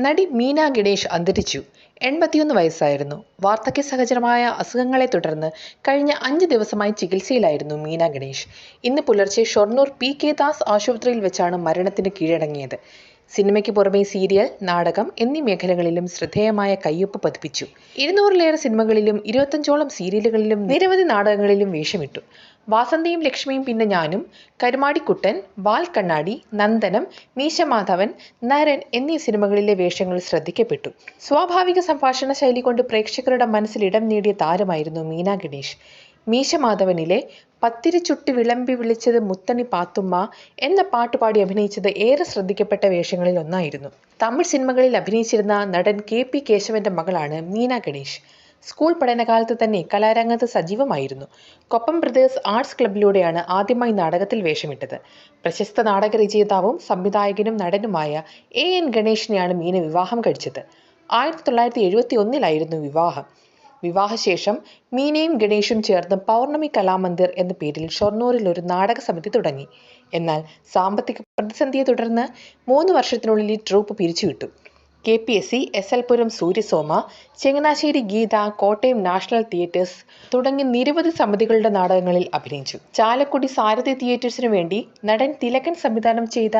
നടി മീന ഗണേഷ് അന്തരിച്ചു. 81 വയസ്സായിരുന്നു. വാർദ്ധക്യ സഹജമായ അസുഖങ്ങളെ തുടർന്ന് കഴിഞ്ഞ 5 ദിവസമായി ചികിത്സയിലായിരുന്നു മീന ഗണേഷ്. ഇന്ന് പുലർച്ചെ ഷൊർണൂർ പി. കെ. ദാസ് ആശുപത്രിയിൽ വെച്ചാണ് മരണത്തിന് കീഴടങ്ങിയത്. സിനിമയ്ക്ക് പുറമെ സീരിയൽ, നാടകം എന്നീ മേഖലകളിലും ശ്രദ്ധേയമായ കയ്യൊപ്പ് പതിപ്പിച്ചു. 200-ലേറെ സിനിമകളിലും 25ഓളം സീരിയലുകളിലും നിരവധി നാടകങ്ങളിലും വേഷമിട്ടു. വാസന്തിയും ലക്ഷ്മിയും പിന്നെ ഞാനും, കരുമാടിക്കുട്ടൻ, വാൽക്കണ്ണാടി, നന്ദനം, മീശമാധവൻ, നരൻ എന്നീ സിനിമകളിലെ വേഷങ്ങൾ ശ്രദ്ധിക്കപ്പെട്ടു. സ്വാഭാവിക സംഭാഷണ ശൈലി കൊണ്ട് പ്രേക്ഷകരുടെ മനസ്സിൽ ഇടം നേടിയ താരമായിരുന്നു മീന ഗണേഷ്. മീശമാധവനിലെ പത്തിരി ചുട്ടി വിളമ്പി വിളിച്ചത് മുത്തണി പാത്തുമ്മ എന്ന പാട്ടുപാടി അഭിനയിച്ചത് ഏറെ ശ്രദ്ധിക്കപ്പെട്ട വേഷങ്ങളിൽ ഒന്നായിരുന്നു. തമിഴ് സിനിമകളിൽ അഭിനയിച്ചിരുന്ന നടൻ കെ. കേശവന്റെ മകളാണ് മീന ഗണേഷ്. സ്കൂൾ പഠനകാലത്ത് തന്നെ കലാരംഗത്ത് സജീവമായിരുന്നു. കൊപ്പം ബ്രദേഴ്സ് ആർട്സ് ക്ലബ്ബിലൂടെയാണ് ആദ്യമായി നാടകത്തിൽ വേഷമിട്ടത്. പ്രശസ്ത നാടകരചയിതാവും സംവിധായകനും നടനുമായ എൻ ഗണേഷിനെയാണ് മീന വിവാഹം കഴിച്ചത്. 1971 വിവാഹം. വിവാഹശേഷം മീനയും ഗണേഷും ചേർന്ന് പൗർണമി കലാമന്ദിർ എന്ന പേരിൽ ഷൊർണൂരിൽ ഒരു നാടക സമിതി തുടങ്ങി. എന്നാൽ സാമ്പത്തിക പ്രതിസന്ധിയെ തുടർന്ന് 3 വർഷത്തിനുള്ളിൽ ഈ ട്രൂപ്പ് പിരിച്ചുവിട്ടു. KPSC, SL പുരം സൂര്യസോമ, ചങ്ങനാശ്ശേരി ഗീത, കോട്ടയം നാഷണൽ തിയേറ്റേഴ്സ് തുടങ്ങി നിരവധി സമിതികളുടെ നാടകങ്ങളിൽ അഭിനയിച്ചു. ചാലക്കുടി സാരഥി തിയേറ്റേഴ്സിനു വേണ്ടി നടൻ തിലകൻ സംവിധാനം ചെയ്ത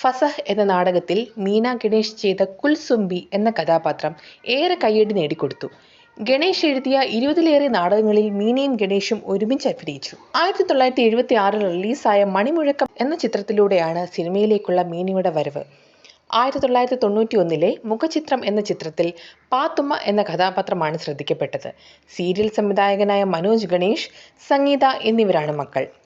ഫസഹ് എന്ന നാടകത്തിൽ മീന ഗണേഷ് ചെയ്ത കുൽസുംബി എന്ന കഥാപാത്രം ഏറെ കയ്യടി നേടിക്കൊടുത്തു. ഗണേഷ് എഴുതിയ 20-ലേറെ നാടകങ്ങളിൽ മീനയും ഗണേഷും ഒരുമിച്ച് അഭിനയിച്ചു. 1976 റിലീസായ മണിമുഴക്കം എന്ന ചിത്രത്തിലൂടെയാണ് സിനിമയിലേക്കുള്ള മീനയുടെ വരവ്. 1991 മുഖചിത്രം എന്ന ചിത്രത്തിൽ പാത്തുമ്മ എന്ന കഥാപാത്രമാണ് ശ്രദ്ധിക്കപ്പെട്ടത്. സീരിയൽ സംവിധായകനായ മനോജ് ഗണേഷ്, സംഗീത എന്നിവരാണ് മക്കൾ.